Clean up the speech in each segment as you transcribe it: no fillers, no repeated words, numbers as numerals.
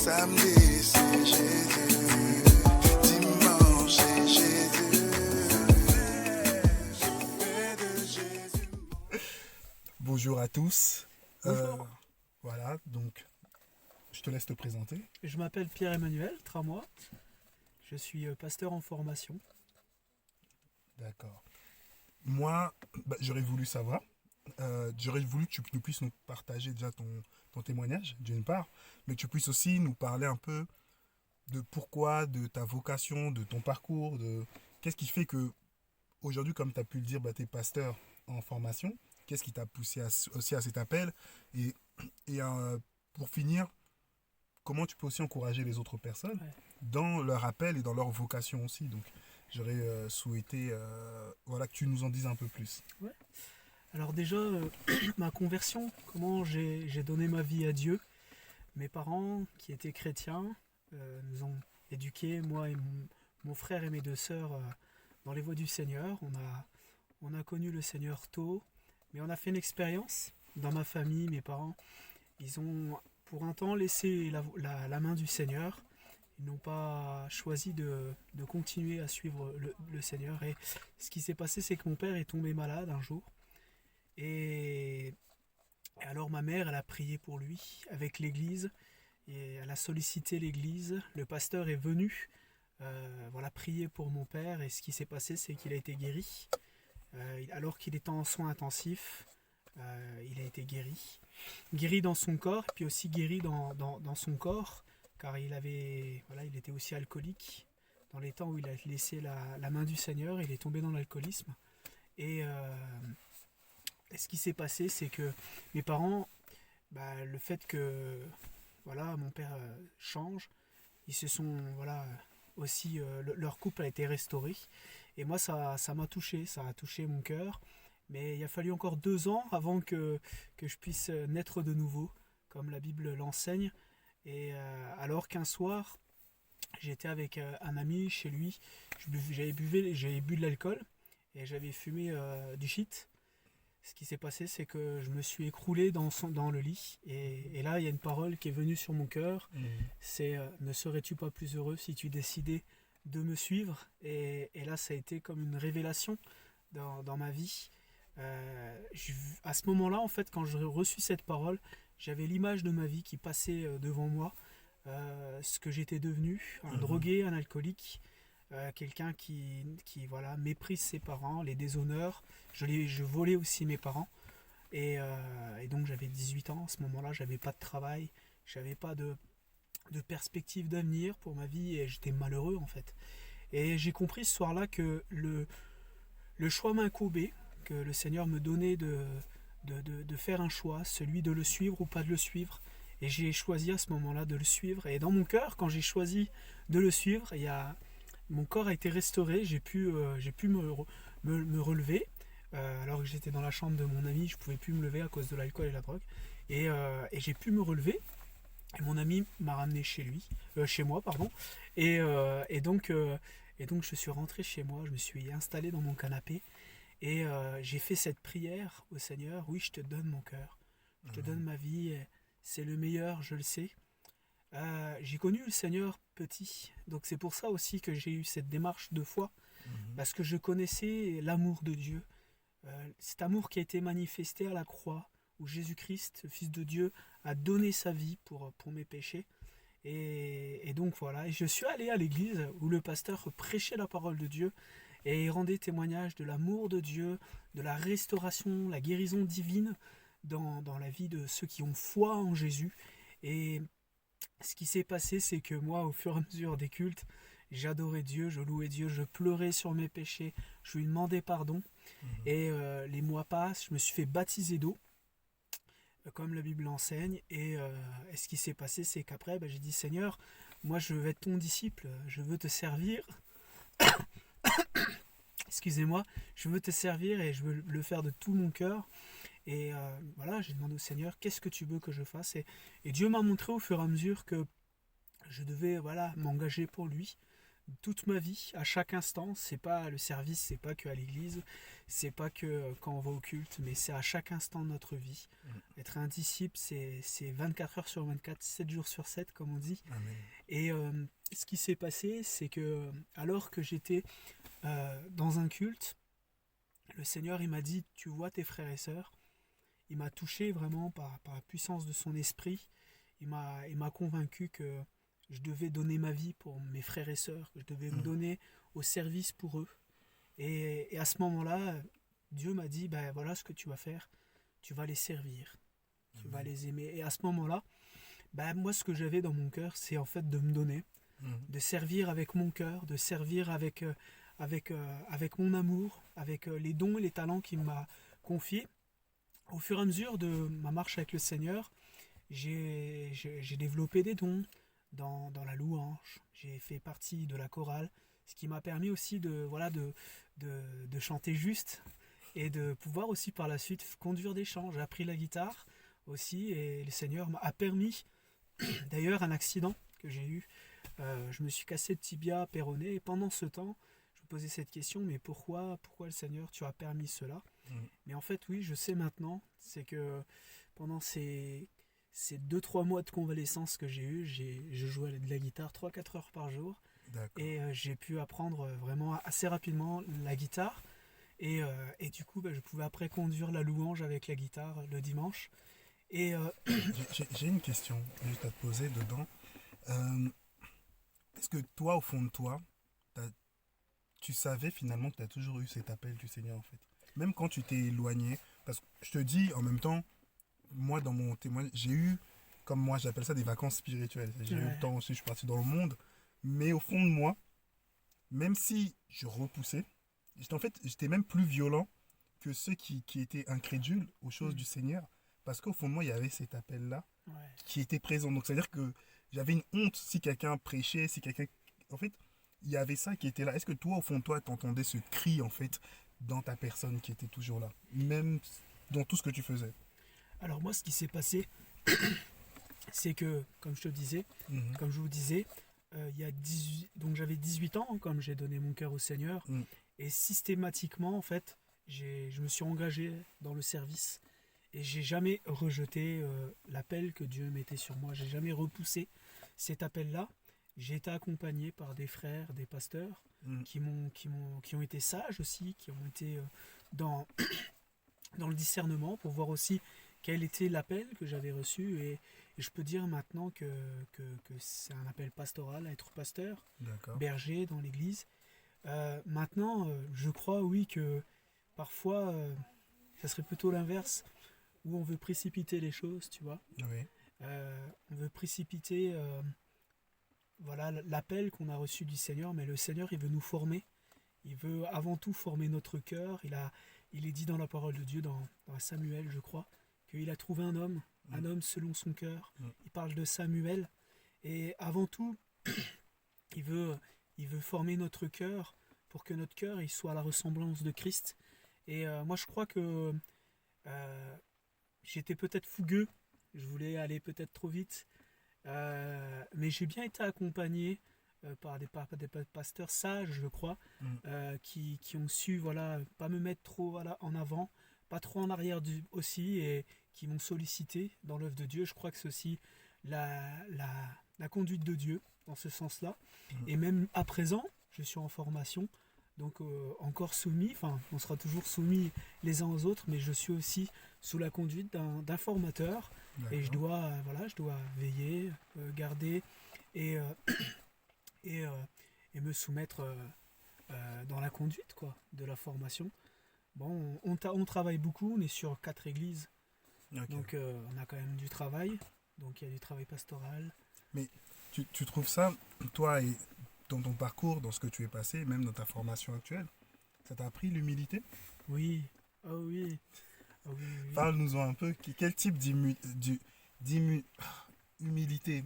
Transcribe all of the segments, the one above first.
Samedi, c'est Jésus. Dimanche, c'est Jésus. Fais de Jésus. Bonjour à tous. Bonjour. Voilà, donc je te laisse te présenter. Je m'appelle Pierre-Emmanuel Tramois. Je suis pasteur en formation. D'accord. Moi, j'aurais voulu savoir, j'aurais voulu que tu nous puisses nous partager déjà ton témoignage, d'une part, mais que tu puisses aussi nous parler un peu de pourquoi, de ta vocation, de ton parcours, de qu'est-ce qui fait que aujourd'hui, comme tu as pu le dire, tu es pasteur en formation. Qu'est-ce qui t'a poussé aussi à cet appel et, et pour finir, comment tu peux aussi encourager les autres personnes Ouais. dans leur appel et dans leur vocation aussi. Donc, j'aurais souhaité voilà, que tu nous en dises un peu plus. Alors déjà, ma conversion, comment j'ai donné ma vie à Dieu. Mes parents, qui étaient chrétiens, nous ont éduqués, moi et mon frère et mes deux sœurs, dans les voies du Seigneur. On a connu le Seigneur tôt, mais on a fait une expérience dans ma famille, mes parents. Ils ont pour un temps laissé la main du Seigneur. Ils n'ont pas choisi de continuer à suivre le Seigneur. Et ce qui s'est passé, c'est que mon père est tombé malade un jour. Et alors ma mère, elle a prié pour lui avec l'église. Et elle a sollicité l'église. Le pasteur est venu voilà, prier pour mon père. Et ce qui s'est passé, c'est qu'il a été guéri. Alors qu'il était en soins intensifs, il a été guéri. Guéri dans son corps, puis aussi guéri dans son corps, car il était aussi alcoolique. Dans les temps où il a laissé la main du Seigneur, il est tombé dans l'alcoolisme. Et ce qui s'est passé, c'est que mes parents, le fait que voilà, mon père change, ils se sont aussi leur couple a été restauré. Et moi, ça m'a touché, ça a touché mon cœur. Mais il a fallu encore 2 ans avant que je puisse naître de nouveau, comme la Bible l'enseigne. Et alors qu'un soir, j'étais avec un ami chez lui, j'avais bu de l'alcool et j'avais fumé du shit. Ce qui s'est passé, c'est que je me suis écroulé dans le lit. Et là, il y a une parole qui est venue sur mon cœur. C'est ne serais-tu pas plus heureux si tu décidais de me suivre. Et là, ça a été comme une révélation dans ma vie. À ce moment-là, en fait, quand j'ai reçu cette parole, j'avais l'image de ma vie qui passait devant moi. Ce que j'étais devenu, un drogué, un alcoolique, quelqu'un qui voilà, méprise ses parents, les déshonore. Je volais aussi mes parents. Et donc j'avais 18 ans, à ce moment-là, j'avais pas de travail, j'avais pas de perspective d'avenir pour ma vie et j'étais malheureux en fait. Et j'ai compris ce soir-là que le choix m'incombait, que le Seigneur me donnait de faire un choix, celui de le suivre ou pas de le suivre. Et j'ai choisi à ce moment-là de le suivre. Et dans mon cœur, quand j'ai choisi de le suivre, mon corps a été restauré, j'ai pu me relever. Alors que j'étais dans la chambre de mon ami, je ne pouvais plus me lever à cause de l'alcool et la drogue. Et j'ai pu me relever. Et mon ami m'a ramené chez moi, pardon. Et donc je suis rentré chez moi, je me suis installé dans mon canapé et j'ai fait cette prière au Seigneur. Oui, je te donne mon cœur, je te donne ma vie, c'est le meilleur, je le sais. J'ai connu le Seigneur petit, donc c'est pour ça aussi que j'ai eu cette démarche de foi, parce que je connaissais l'amour de Dieu, cet amour qui a été manifesté à la croix, où Jésus-Christ, le Fils de Dieu, a donné sa vie pour mes péchés. Et donc voilà, et je suis allé à l'église où le pasteur prêchait la parole de Dieu et il rendait témoignage de l'amour de Dieu, de la restauration, la guérison divine dans la vie de ceux qui ont foi en Jésus. Et ce qui s'est passé, c'est que moi, au fur et à mesure des cultes, j'adorais Dieu, je louais Dieu, je pleurais sur mes péchés, je lui demandais pardon. Et les mois passent, je me suis fait baptiser d'eau, comme la Bible l'enseigne. Et ce qui s'est passé, c'est qu'après, j'ai dit, Seigneur, moi je veux être ton disciple, je veux te servir. Excusez-moi, je veux te servir et je veux le faire de tout mon cœur. Et voilà, j'ai demandé au Seigneur, qu'est-ce que tu veux que je fasse, et Dieu m'a montré au fur et à mesure que je devais m'engager pour lui, toute ma vie, à chaque instant. C'est pas le service, c'est pas que à l'église, c'est pas que quand on va au culte, mais c'est à chaque instant de notre vie. Être un disciple, c'est 24 heures sur 24, 7 jours sur 7, comme on dit. Amen. Et ce qui s'est passé, c'est que alors que j'étais dans un culte, le Seigneur, il m'a dit, tu vois tes frères et sœurs. Il m'a touché vraiment par la puissance de son esprit. Il m'a convaincu que je devais donner ma vie pour mes frères et sœurs, que je devais me donner au service pour eux. Et à ce moment-là, Dieu m'a dit, ben voilà ce que tu vas faire, tu vas les servir, tu vas les aimer. Et à ce moment-là, ben moi ce que j'avais dans mon cœur, c'est en fait de me donner, de servir avec mon cœur, de servir avec mon amour, avec les dons et les talents qu'il m'a confiés. Au fur et à mesure de ma marche avec le Seigneur, j'ai développé des dons dans la louange. J'ai fait partie de la chorale, ce qui m'a permis aussi de chanter juste et de pouvoir aussi par la suite conduire des chants. J'ai appris la guitare aussi et le Seigneur m'a permis, d'ailleurs un accident que j'ai eu, je me suis cassé le tibia péroné et pendant ce temps, je me posais cette question, mais pourquoi le Seigneur, tu as permis cela? Mais en fait, oui, je sais maintenant, c'est que pendant ces 2-3 mois de convalescence que j'ai eu, je jouais de la guitare 3-4 heures par jour. D'accord. Et j'ai pu apprendre vraiment assez rapidement la guitare. Et du coup, je pouvais après conduire la louange avec la guitare le dimanche. Et J'ai une question juste à te poser dedans. Euh, Est-ce que toi, au fond de toi, tu savais finalement que tu as toujours eu cet appel du Seigneur en fait? Même quand tu t'es éloigné, parce que je te dis en même temps, moi dans mon témoignage, j'ai eu, comme moi j'appelle ça des vacances spirituelles. J'ai eu le temps aussi, je suis parti dans le monde, mais au fond de moi, même si je repoussais, en fait j'étais même plus violent que ceux qui étaient incrédules aux choses du Seigneur, parce qu'au fond de moi il y avait cet appel-là ouais. qui était présent. Donc c'est-à-dire que j'avais une honte si quelqu'un prêchait, si quelqu'un... En fait, il y avait ça qui était là. Est-ce que toi, au fond de toi, t'entendais ce cri, en fait, dans ta personne qui était toujours là, même dans tout ce que tu faisais? Alors moi, ce qui s'est passé, c'est que, comme je te disais, Mhm. comme je vous disais, il y a 18, donc j'avais 18 ans hein, comme j'ai donné mon cœur au Seigneur. Mhm. Et systématiquement, en fait, je me suis engagé dans le service. Et j'ai jamais rejeté l'appel que Dieu mettait sur moi. J'ai jamais repoussé cet appel-là. J'ai été accompagné par des frères, des pasteurs Mhm. qui ont été sages aussi, qui ont été dans, dans le discernement pour voir aussi quel était l'appel que j'avais reçu. Et je peux dire maintenant que c'est un appel pastoral, à être pasteur, D'accord. berger dans l'église. Maintenant, je crois, oui, que parfois, ça serait plutôt l'inverse, où on veut précipiter les choses, tu vois. Oui. On veut précipiter voilà, l'appel qu'on a reçu du Seigneur, mais le Seigneur, il veut nous former. Il veut avant tout former notre cœur. Il est dit dans la parole de Dieu, dans Samuel, je crois, qu'il a trouvé un homme selon son cœur. Il parle de Samuel. Et avant tout, il veut former notre cœur pour que notre cœur il soit à la ressemblance de Christ. Et moi, je crois que j'étais peut-être fougueux. Je voulais aller peut-être trop vite. Mais j'ai bien été accompagné par des pasteurs sages, je crois, qui ont su voilà, pas me mettre trop voilà, en avant, pas trop en arrière aussi, et qui m'ont sollicité dans l'œuvre de Dieu. Je crois que c'est aussi la conduite de Dieu dans ce sens-là. Et même à présent, je suis en formation, donc encore soumis, enfin on sera toujours soumis les uns aux autres, mais je suis aussi sous la conduite d'un formateur. Et je dois veiller, garder et, et me soumettre dans la conduite quoi, de la formation. Bon, on travaille beaucoup, on est sur 4 églises, Ok. donc on a quand même du travail. Donc il y a du travail pastoral. Mais tu trouves ça, toi, et dans ton parcours, dans ce que tu es passé, même dans ta formation actuelle, ça t'a appris l'humilité? Oui, ah oui, ah oui, oui. Parle-nous-en un peu. Quel type d'humilité L'humilité.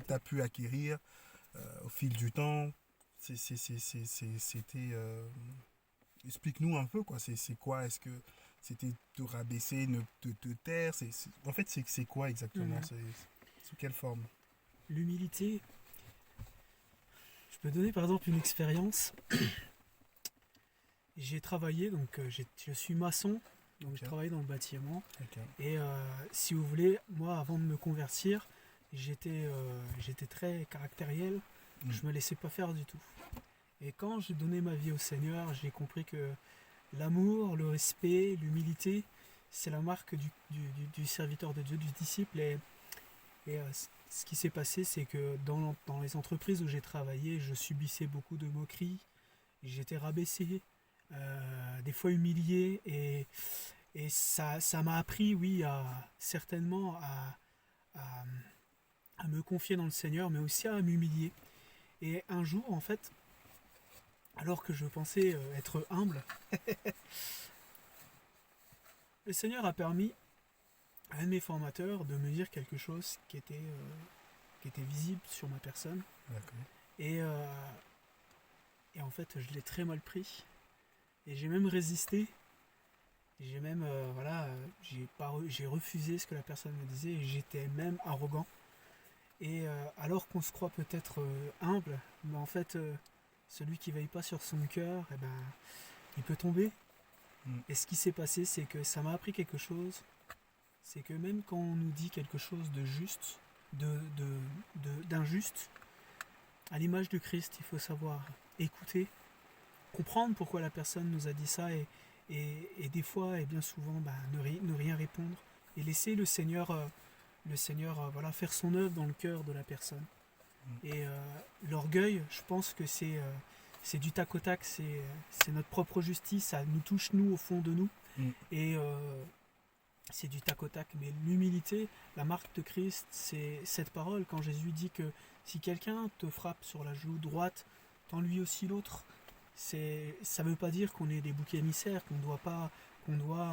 tu as pu acquérir au fil du temps? C'était... explique-nous un peu, quoi. C'est quoi? Est-ce que c'était te rabaisser, te taire? En fait, c'est quoi exactement? Mhm. C'est sous quelle forme? L'humilité, je peux donner par exemple une expérience. J'ai travaillé, donc je suis maçon, donc je Ok. travaille dans le bâtiment. Ok. Et si vous voulez, moi avant de me convertir, j'étais très caractériel, je me laissais pas faire du tout. Et quand j'ai donné ma vie au Seigneur, j'ai compris que l'amour, le respect, l'humilité, c'est la marque du serviteur de Dieu, du disciple. Et ce qui s'est passé, c'est que dans les entreprises où j'ai travaillé, je subissais beaucoup de moqueries, j'étais rabaissé, des fois humilié, et ça m'a appris, oui, certainement à, à me confier dans le Seigneur, mais aussi à m'humilier. Et un jour, en fait, alors que je pensais être humble, le Seigneur a permis à un de mes formateurs de me dire quelque chose qui était visible sur ma personne. D'accord. Et, euh, et en fait, je l'ai très mal pris. Et j'ai même résisté. J'ai même, j'ai refusé ce que la personne me disait. Et j'étais même arrogant. Et alors qu'on se croit peut-être humble, mais en fait, celui qui veille pas sur son cœur, eh ben, il peut tomber. Mm. Et ce qui s'est passé, c'est que ça m'a appris quelque chose. C'est que même quand on nous dit quelque chose de juste, d'injuste, à l'image de Christ, il faut savoir écouter, comprendre pourquoi la personne nous a dit ça et des fois et bien souvent ne rien répondre et laisser le Seigneur, voilà, faire son œuvre dans le cœur de la personne. Et l'orgueil, je pense que c'est du tac au tac, c'est notre propre justice, ça nous touche nous au fond de nous. Et c'est du tac au tac, mais l'humilité, la marque de Christ, c'est cette parole quand Jésus dit que si quelqu'un te frappe sur la joue droite, tends lui aussi l'autre. Ça ne veut pas dire qu'on est des boucs émissaires, qu'on doit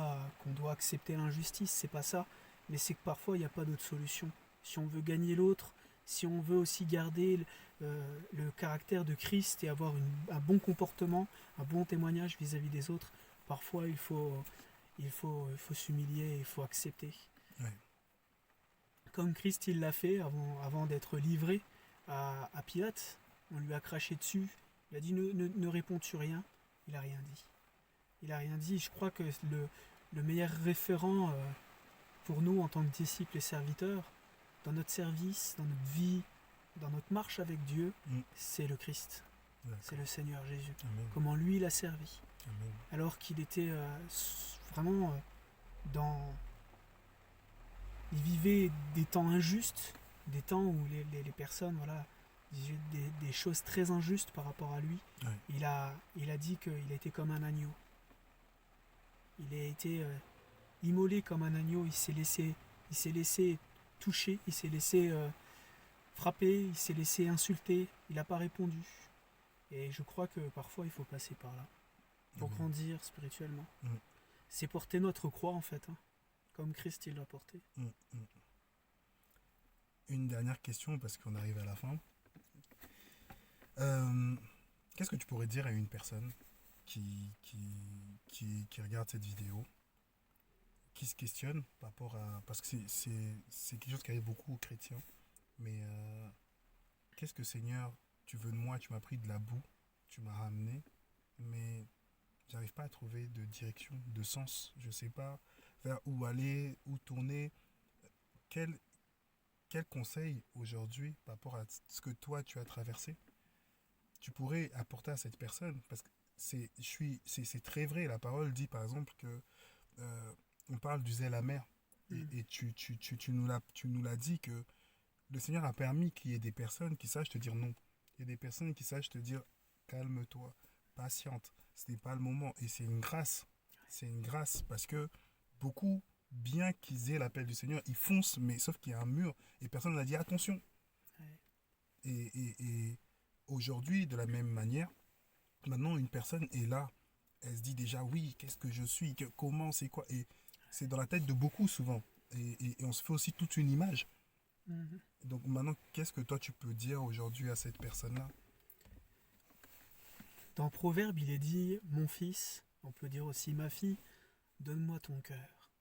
accepter l'injustice, c'est pas ça, mais c'est que parfois il n'y a pas d'autre solution. Si on veut gagner l'autre, si on veut aussi garder le caractère de Christ et avoir un bon comportement, un bon témoignage vis-à-vis des autres, parfois il faut s'humilier, il faut accepter. Ouais. Comme Christ il l'a fait avant d'être livré à Pilate, on lui a craché dessus, il a dit ne réponds-tu rien, il a rien dit. Il a rien dit. Je crois que le meilleur référent pour nous en tant que disciples et serviteurs, dans notre service, dans notre vie, dans notre marche avec Dieu, c'est le Christ. D'accord. C'est le Seigneur Jésus. Amen. Comment lui il a servi. Amen. Alors qu'il était vraiment dans... Il vivait des temps injustes, des temps où les personnes disaient des choses très injustes par rapport à lui. Ouais. Il a dit qu'il était comme un agneau. Il a été immolé comme un agneau, il s'est laissé toucher, il s'est laissé frapper, il s'est laissé insulter, il n'a pas répondu. Et je crois que parfois il faut passer par là pour Amen. grandir spirituellement. Mm. C'est porter notre croix en fait, hein, comme Christ il l'a porté. Une dernière question parce qu'on arrive à la fin. Qu'est-ce que tu pourrais dire à une personne qui regarde cette vidéo, qui se questionne par rapport à... Parce que c'est quelque chose qui arrive beaucoup aux chrétiens. Mais qu'est-ce que Seigneur, tu veux de moi? Tu m'as pris de la boue, tu m'as ramené, mais j'arrive pas à trouver de direction, de sens. Je sais pas vers où aller, où tourner. Quel conseil aujourd'hui par rapport à ce que toi tu as traversé tu pourrais apporter à cette personne? Parce que c'est très vrai. La parole dit par exemple que on parle du zèle amer. Et tu nous l'as dit que le Seigneur a permis qu'il y ait des personnes qui sachent te dire non. Il y a des personnes qui sachent te dire calme-toi, patiente, ce n'est pas le moment. Et c'est une grâce. C'est une grâce parce que beaucoup, bien qu'ils aient l'appel du Seigneur, ils foncent, mais sauf qu'il y a un mur et personne n'a dit attention. Ouais. Et aujourd'hui, de la même manière, maintenant une personne est là. Elle se dit déjà oui, qu'est-ce que je suis, comment, c'est quoi. Et c'est dans la tête de beaucoup souvent. Et on se fait aussi toute une image. Mhm. Donc maintenant, qu'est-ce que toi tu peux dire aujourd'hui à cette personne-là? Dans Proverbe, il est dit mon fils, on peut dire aussi ma fille, donne-moi ton cœur.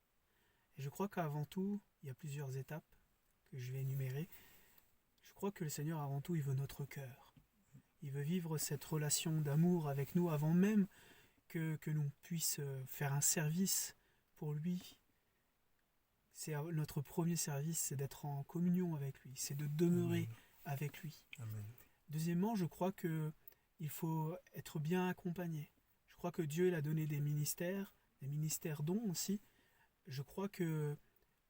Et je crois qu'avant tout, il y a plusieurs étapes que je vais énumérer. Je crois que le Seigneur, avant tout, il veut notre cœur. Il veut vivre cette relation d'amour avec nous avant même que l'on puisse faire un service pour lui. C'est notre premier service, c'est d'être en communion avec lui, c'est de demeurer Amen. avec lui. Amen. Deuxièmement, je crois que il faut être bien accompagné. Je crois que Dieu il a donné des ministères dons aussi. Je crois que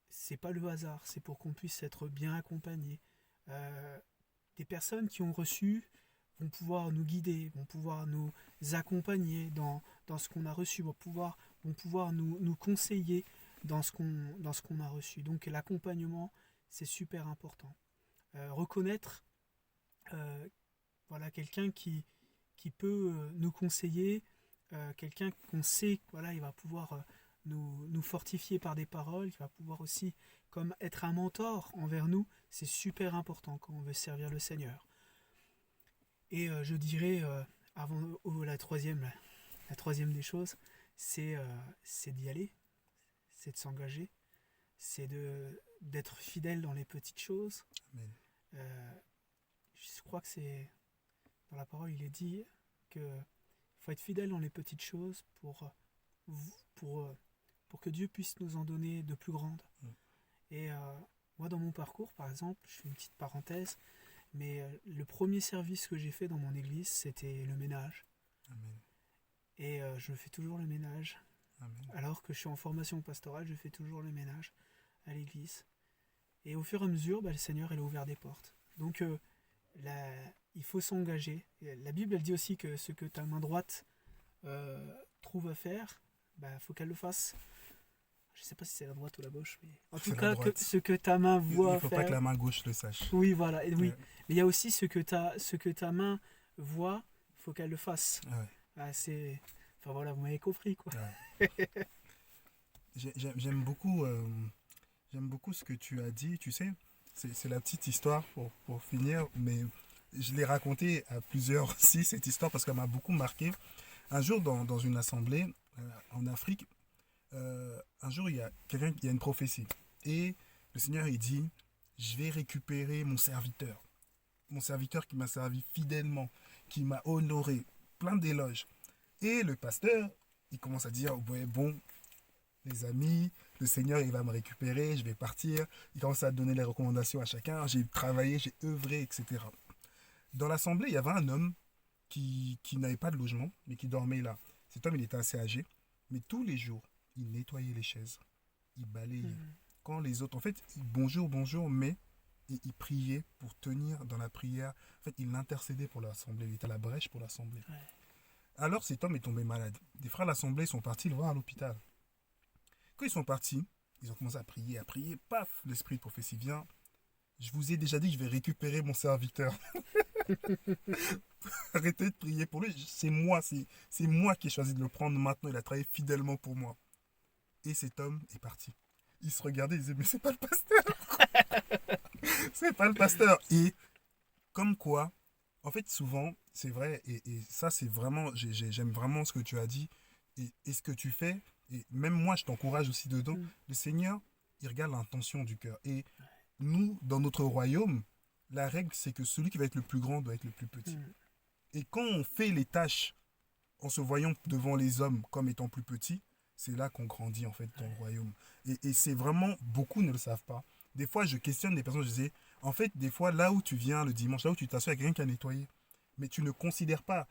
c'est pas le hasard, c'est pour qu'on puisse être bien accompagné. Des personnes qui ont reçu vont pouvoir nous guider, vont pouvoir nous accompagner dans ce qu'on a reçu, vont pouvoir nous conseiller dans ce qu'on a reçu. Donc l'accompagnement, c'est super important. Reconnaître quelqu'un qui peut nous conseiller, quelqu'un qu'on sait, il va pouvoir nous fortifier par des paroles, qui va pouvoir aussi comme être un mentor envers nous, c'est super important quand on veut servir le Seigneur. Et je dirais, la troisième des choses, c'est d'y aller, c'est de s'engager, c'est d'être fidèle dans les petites choses. Amen. Je crois que c'est dans la parole, il est dit que faut être fidèle dans les petites choses pour que Dieu puisse nous en donner de plus grandes. Et moi, dans mon parcours, par exemple, je fais une petite parenthèse, mais le premier service que j'ai fait dans mon église, c'était le ménage. Amen. Et je fais toujours le ménage. Amen. Alors que je suis en formation pastorale, je fais toujours le ménage à l'église. Et au fur et à mesure, le Seigneur il a ouvert des portes. Donc il faut s'engager. La Bible elle dit aussi que ce que ta main droite trouve à faire, faut qu'elle le fasse. Je ne sais pas si c'est la droite ou la gauche, mais en tout cas, ce que ta main voit il ne faut faire... pas que la main gauche le sache. Oui, voilà. Et oui. Mais il y a aussi ce que ta main voit, il faut qu'elle le fasse. Ouais. Enfin voilà, vous m'avez compris, quoi. Ouais. J'aime beaucoup ce que tu as dit, tu sais. C'est la petite histoire pour finir, mais je l'ai racontée à plusieurs aussi, cette histoire, parce qu'elle m'a beaucoup marqué. Un jour, dans une assemblée en Afrique, un jour, il y a une prophétie. Et le Seigneur, il dit, je vais récupérer mon serviteur qui m'a servi fidèlement, qui m'a honoré, plein d'éloges. Et le pasteur, il commence à dire, ouais, bon, les amis, le Seigneur, il va me récupérer, je vais partir. Il commence à donner les recommandations à chacun. J'ai travaillé, j'ai œuvré, etc. Dans l'assemblée, il y avait un homme qui n'avait pas de logement, mais qui dormait là. Cet homme, il était assez âgé, mais tous les jours, il nettoyait les chaises, il balayait. Quand les autres, en fait, bonjour, mais il priait pour tenir dans la prière. En fait, il intercédait pour l'assemblée, il était à la brèche pour l'assemblée. Ouais. Alors, cet homme est tombé malade. Des frères de l'assemblée sont partis le voir à l'hôpital. Quand ils sont partis, ils ont commencé à prier, paf, l'esprit de prophétie vient. Je vous ai déjà dit que je vais récupérer mon serviteur. Arrêtez de prier pour lui, c'est moi qui ai choisi de le prendre maintenant, il a travaillé fidèlement pour moi. Et cet homme est parti. Il se regardait, il disait, mais c'est pas le pasteur. C'est pas le pasteur. Et comme quoi, en fait, souvent, c'est vrai, et ça, c'est vraiment, j'aime vraiment ce que tu as dit, et ce que tu fais, et même moi, je t'encourage aussi dedans. Le Seigneur, il regarde l'intention du cœur. Et nous, dans notre royaume, la règle, c'est que celui qui va être le plus grand doit être le plus petit. Et quand on fait les tâches en se voyant devant les hommes comme étant plus petits, c'est là qu'on grandit en fait dans le royaume. Et c'est vraiment, beaucoup ne le savent pas. Des fois, je questionne des personnes, je disais, en fait, des fois, là où tu viens le dimanche, là où tu t'assois, il y a quelqu'un qui a nettoyé. Mais tu ne considères pas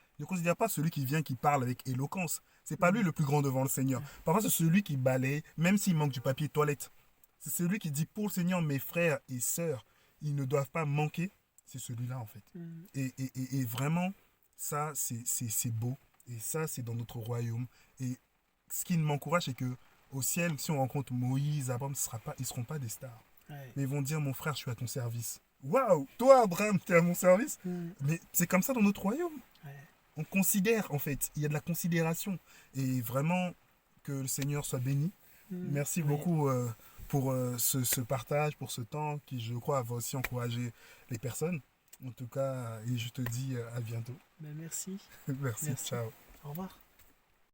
celui qui vient, qui parle avec éloquence. C'est pas lui le plus grand devant le Seigneur. Parfois, c'est celui qui balaye, même s'il manque du papier toilette. C'est celui qui dit, pour le Seigneur, mes frères et sœurs, ils ne doivent pas manquer. C'est celui-là, en fait. Et vraiment, ça, c'est beau. Et ça, c'est dans notre royaume. Et ce qui m'encourage, c'est que au ciel, si on rencontre Moïse, Abraham, ils ne seront pas des stars. Ouais. Mais ils vont dire, mon frère, je suis à ton service. Waouh, toi, Abraham, tu es à mon service. Mais c'est comme ça dans notre royaume. Ouais. On considère, en fait. Il y a de la considération. Et vraiment, que le Seigneur soit béni. Merci beaucoup pour ce partage, pour ce temps qui, je crois, va aussi encourager les personnes. En tout cas, et je te dis à bientôt. Ben merci. Merci, ciao. Au revoir.